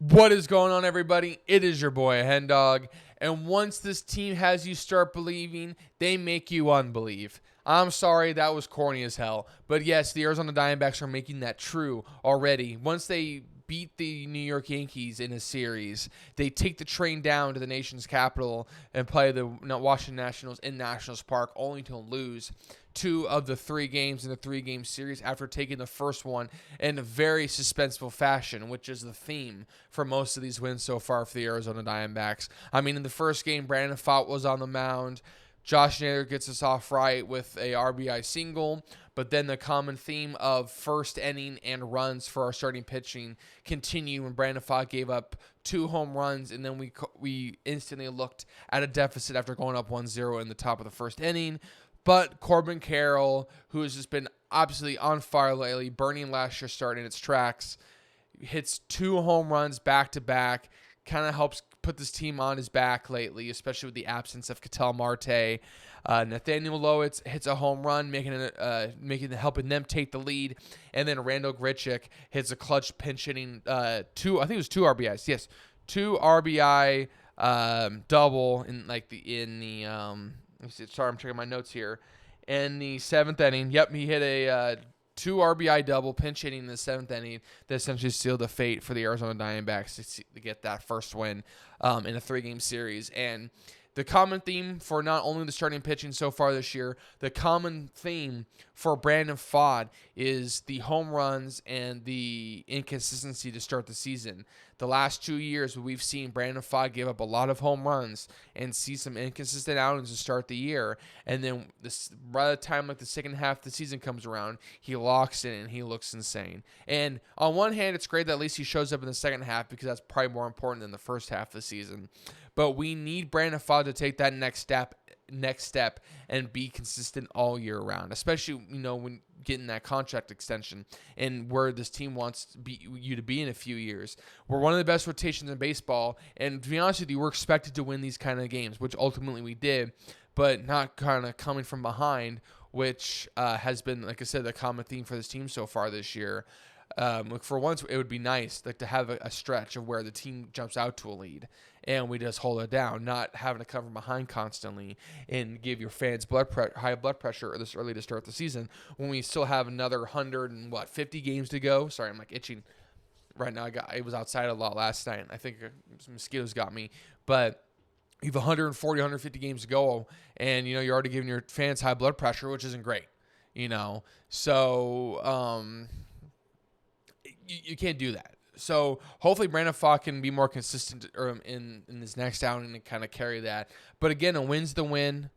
What is going on, everybody? It is your boy, Hen Dog. And once this team has you start believing, they make you unbelieve. I'm sorry, that was corny as hell. But yes, the Arizona Diamondbacks are making that true already. Once they beat the New York Yankees in a series, they take the train down to the nation's capital and play the Washington Nationals in Nationals Park, only to lose 2 of the 3 games in the 3-game series after taking the first one in a very suspenseful fashion, which is the theme for most of these wins so far for the Arizona Diamondbacks. I mean, in the first game, Brandon Pfaadt was on the mound. Josh Naylor gets us off right with a RBI single, but then the common theme of first inning and runs for our starting pitching continued when Brandon Pfaadt gave up 2 home runs, and then we instantly looked at a deficit after going up 1-0 in the top of the first inning. But Corbin Carroll, who has just been absolutely on fire lately, burning last year's start in its tracks, hits 2 home runs back-to-back, kind of helps put this team on his back lately, especially with the absence of Ketel Marte. Nathaniel Lowitz hits a home run, helping them take the lead, and then Randall Grichuk hits a clutch pinch hitting 2 RBIs. Yes, 2 RBI double sorry, I'm checking my notes here. In the 7th inning, he hit a 2 RBI double, pinch hitting in the 7th inning that essentially sealed the fate for the Arizona Diamondbacks to get that first win in a 3-game series. And the common theme for not only the starting pitching so far this year, the common theme for Brandon Pfaadt is the home runs and the inconsistency to start the season. The last 2 years, we've seen Brandon Pfaadt give up a lot of home runs and see some inconsistent outings to start the year. And then by the time the second half of the season comes around, he locks in and he looks insane. And on one hand, it's great that at least he shows up in the second half because that's probably more important than the first half of the season. But we need Brandon Pfaadt to take that next step and be consistent all year round, especially when getting that contract extension and where this team wants you to be in a few years. We're one of the best rotations in baseball, and to be honest with you, we're expected to win these kind of games, which ultimately we did, but not kind of coming from behind, which has been, like I said, the common theme for this team so far this year. For once, it would be nice to have a stretch of where the team jumps out to a lead and we just hold it down, not having to come from behind constantly and give your fans high blood pressure this early to start the season when we still have another 150 games to go. Sorry, I'm like itching right now. I was outside a lot last night. I think some mosquitoes got me, but you have 140, 150 games to go, and you're already giving your fans high blood pressure, which isn't great. So you can't do that. So hopefully Brandon Pfaadt can be more consistent in this next outing and kind of carry that. But again, a win's the win.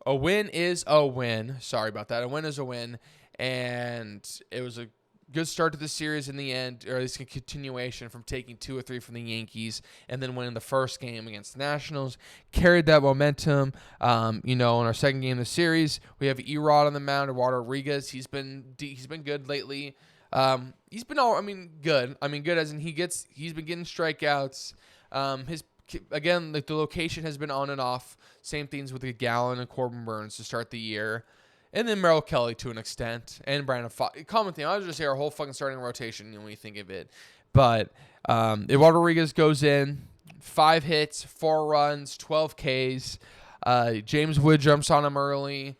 A win is a win. Sorry about that. A win is a win. And it was a good start to the series in the end, or at least a continuation from taking 2 or 3 from the Yankees and then winning the first game against the Nationals. Carried that momentum. In our second game of the series, we have Erod on the mound, Eduardo Rodriguez. He's been good lately. He's been good. Good as in he's been getting strikeouts. The location has been on and off. Same things with Gallon and Corbin Burns to start the year. And then Merrill Kelly to an extent. And Brandon Pfaadt. Common thing. I was just say our whole fucking starting rotation when you think of it. But Eduardo Rodriguez goes in. 5 hits, 4 runs, 12 Ks. James Wood jumps on him early.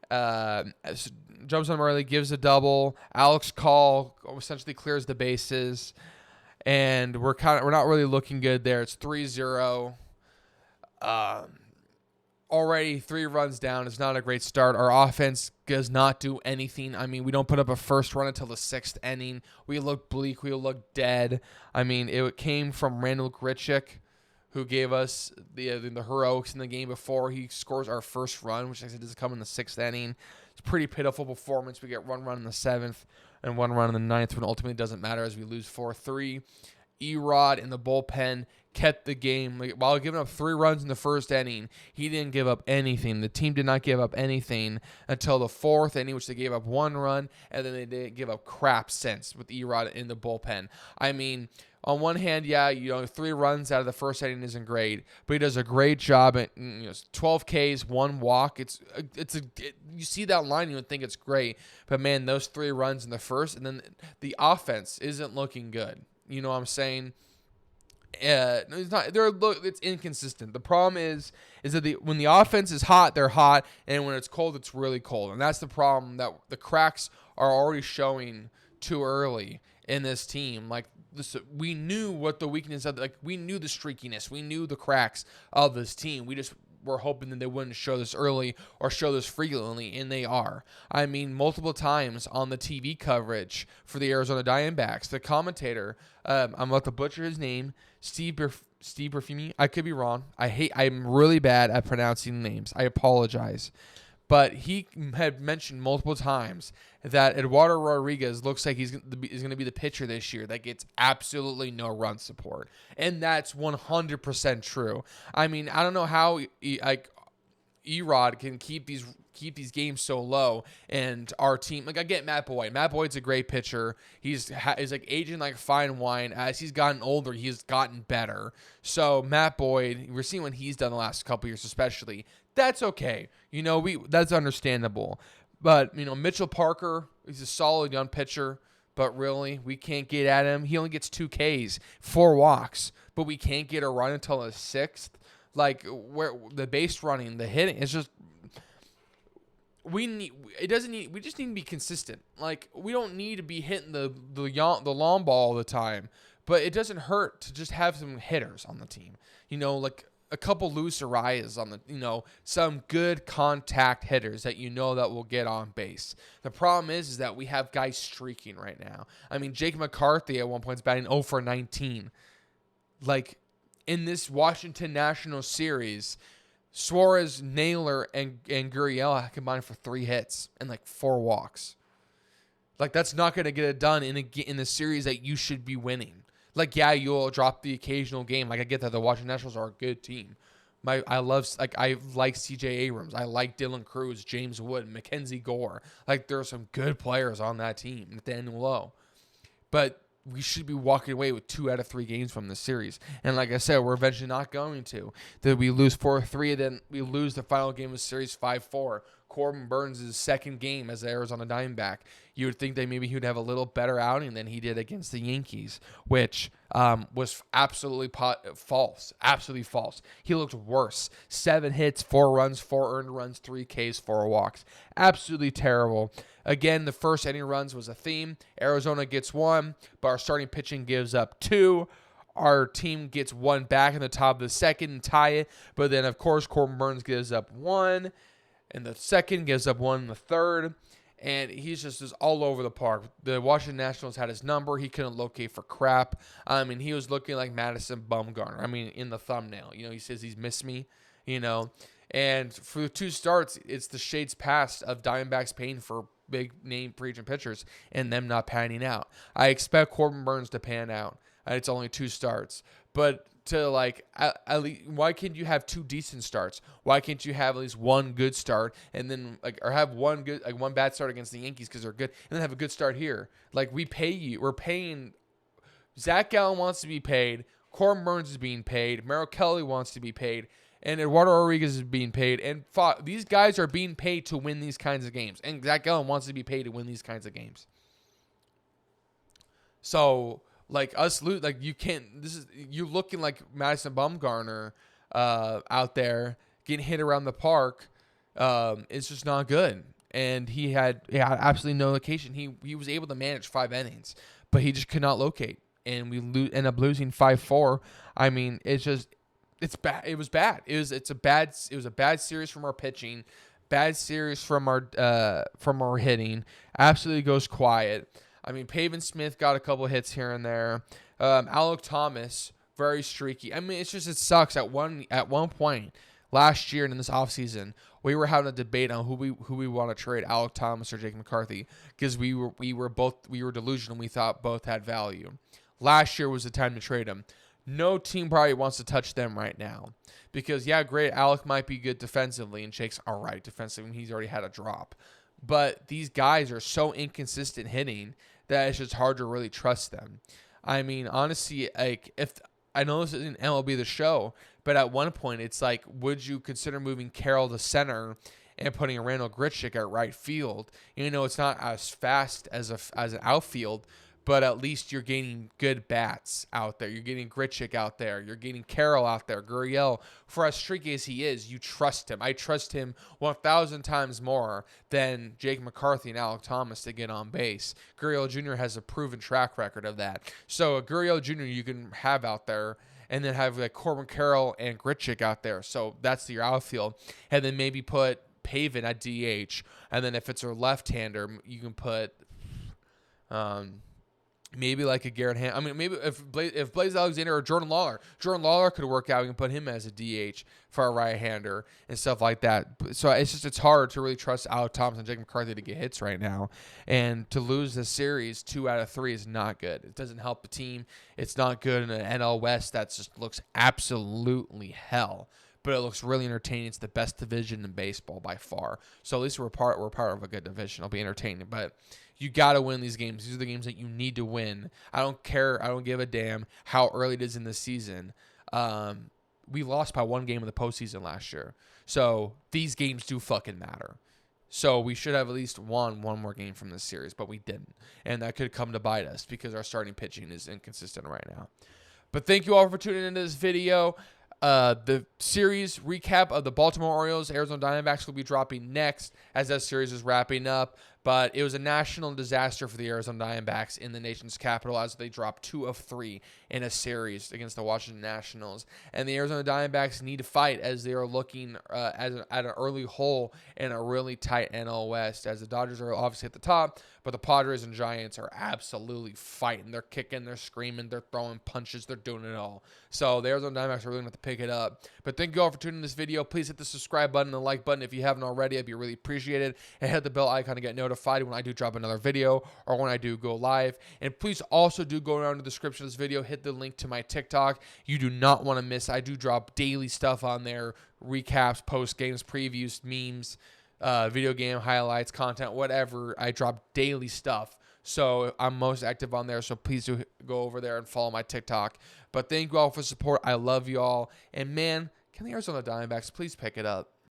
Gives a double. Alex Call essentially clears the bases, and we're not really looking good there. It's 3-0. Already 3 runs down. It's not a great start. Our offense does not do anything. We don't put up a first run until the 6th inning. We look bleak. We look dead. It came from Randall Grichuk, who gave us the heroics in the game before he scores our first run, which I said does come in the 6th inning. It's a pretty pitiful performance. We get 1 run in the 7th and 1 run in the 9th, when ultimately it doesn't matter as we lose 4-3. Erod in the bullpen kept the game. While giving up 3 runs in the first inning, he didn't give up anything. The team did not give up anything until the 4th inning, which they gave up 1 run, and then they didn't give up crap since with Erod in the bullpen. On one hand, 3 runs out of the first inning isn't great, but he does a great job at 12 Ks, 1 walk. You see that line, you would think it's great, but man, those 3 runs in the first, and then the offense isn't looking good. You know what I'm saying? No, it's not. It's inconsistent. The problem is that when the offense is hot, they're hot, and when it's cold, it's really cold. And that's the problem, that the cracks are already showing too early in this team. Like we knew what the weakness of, like we knew the streakiness, we knew the cracks of this team. We just were hoping that they wouldn't show this early or show this frequently, and they are. I mean, multiple times on the TV coverage for the Arizona Diamondbacks, the commentator, I'm about to butcher his name, Steve Perfumi. I could be wrong. I'm really bad at pronouncing names. I apologize. But he had mentioned multiple times that Eduardo Rodriguez looks like he's going to be the pitcher this year that gets absolutely no run support. And that's 100% true. I mean, I don't know how Erod can keep these games so low, and our team, like, I get Matt Boyd. Matt Boyd's a great pitcher. He's like aging like fine wine. As he's gotten older, he's gotten better. So Matt Boyd, we're seeing what he's done the last couple years, especially. That's okay. That's understandable. But, Mitchell Parker, he's a solid young pitcher, but really, we can't get at him. He only gets 2 Ks, 4 walks, but we can't get a run until the 6th. Like, where the base running, the hitting, it's just, we just need to be consistent. Like, we don't need to be hitting the long ball all the time, but it doesn't hurt to just have some hitters on the team. Like a couple Luis Arias on the, some good contact hitters that that will get on base. The problem is that we have guys streaking right now. I mean, Jake McCarthy at one point is batting 0 for 19. Like, in this Washington Nationals series, Suarez, Naylor, and Gurriel combined for 3 hits and like 4 walks. Like, that's not going to get it done in the series that you should be winning. Like, yeah, you'll drop the occasional game. Like, I get that the Washington Nationals are a good team. I like C.J. Abrams. I like Dylan Cruz, James Wood, Mackenzie Gore. Like, there are some good players on that team, Nathaniel Lowe. But we should be walking away with 2 out of 3 games from this series. And like I said, we're eventually not going to. Then we lose 4-3, then we lose the final game of the series 5-4. Corbin Burns' second game as the Arizona Diamondback. You would think that maybe he would have a little better outing than he did against the Yankees, which was absolutely false. Absolutely false. He looked worse. 7 hits, 4 runs, 4 earned runs, 3 Ks, 4 walks. Absolutely terrible. Again, the first inning runs was a theme. Arizona gets 1, but our starting pitching gives up 2. Our team gets 1 back in the top of the second and tie it. But then, of course, Corbin Burns gives up 1 in the second, gives up 1 in the third. And he's just all over the park. The Washington Nationals had his number. He couldn't locate for crap. I mean, he was looking like Madison Bumgarner. I mean, in the thumbnail. He says he's missed me, And for the 2 starts, it's the shades past of Diamondbacks paying for big name free agent pitchers and them not panning out. I expect Corbin Burns to pan out. It's only 2 starts. But to at least, why can't you have 2 decent starts? Why can't you have at least 1 good start and then or have 1 good, 1 bad start against the Yankees because they're good, and then have a good start here? Like, we're paying. Zach Gallen wants to be paid. Corbin Burns is being paid. Merrill Kelly wants to be paid. And Eduardo Rodriguez is being paid. And these guys are being paid to win these kinds of games. And Zach Gallen wants to be paid to win these kinds of games. So, you can't. You're looking like Madison Bumgarner out there getting hit around the park. It's just not good. And he had absolutely no location. He was able to manage 5 innings, but he just could not locate. And we end up losing 5-4. I mean, it's bad. It was bad. It was a bad series from our pitching, bad series from our hitting. Absolutely goes quiet. I mean, Pavin Smith got a couple hits here and there. Alec Thomas, very streaky. I mean, it sucks. At one point last year and in this offseason, we were having a debate on who we want to trade, Alec Thomas or Jake McCarthy, because we were delusional. We thought both had value. Last year was the time to trade them. No team probably wants to touch them right now because, yeah, great, Alec might be good defensively and Jake's all right defensively. He's already had a drop. But these guys are so inconsistent hitting that it's just hard to really trust them. I mean, honestly, if I know this isn't MLB The Show, but at one point it's like, would you consider moving Carroll to center and putting Randall Grichuk at right field? It's not as fast as an outfield, but at least you're getting good bats out there. You're getting Grichuk out there. You're getting Carroll out there. Gurriel, for as streaky as he is, you trust him. I trust him 1,000 times more than Jake McCarthy and Alec Thomas to get on base. Gurriel Jr. has a proven track record of that. So a Gurriel Jr. you can have out there, and then have like Corbin Carroll and Grichuk out there. So that's your outfield. And then maybe put Pavin at DH. And then if it's a left-hander, you can put maybe like a Garrett I mean, maybe if Blaze Alexander or Jordan Lawler could work out, we can put him as a DH for a right-hander and stuff like that. So it's hard to really trust Alec Thomas and Jake McCarthy to get hits right now. And to lose this series 2 out of 3 is not good. It doesn't help the team. It's not good in an NL West that just looks absolutely hell. But it looks really entertaining. It's the best division in baseball by far. So at least we're part of a good division. It'll be entertaining. But you got to win these games. These are the games that you need to win. I don't care. I don't give a damn how early it is in the season. We lost by 1 game in the postseason last year. So these games do fucking matter. So we should have at least won one more game from this series, but we didn't. And that could come to bite us because our starting pitching is inconsistent right now. But thank you all for tuning into this video. The series recap of the Baltimore Orioles, Arizona Diamondbacks will be dropping next as that series is wrapping up. But it was a national disaster for the Arizona Diamondbacks in the nation's capital as they dropped 2 of 3 in a series against the Washington Nationals. And the Arizona Diamondbacks need to fight as they are looking at an early hole in a really tight NL West, as the Dodgers are obviously at the top, but the Padres and Giants are absolutely fighting. They're kicking, they're screaming, they're throwing punches, they're doing it all. So the Arizona Diamondbacks are really going to have to pick it up. But thank you all for tuning in this video. Please hit the subscribe button and the like button if you haven't already. I'd be really appreciated. And hit the bell icon to get notified when I do drop another video or when I do go live. And please also do go down to the description of this video, hit the link to my TikTok. You do not want to miss. I do drop daily stuff on there, recaps, post games, previews, memes, video game highlights, content, whatever. I drop daily stuff. So I'm most active on there. So please do go over there and follow my TikTok. But thank you all for support. I love you all. And man, can the Arizona Diamondbacks please pick it up?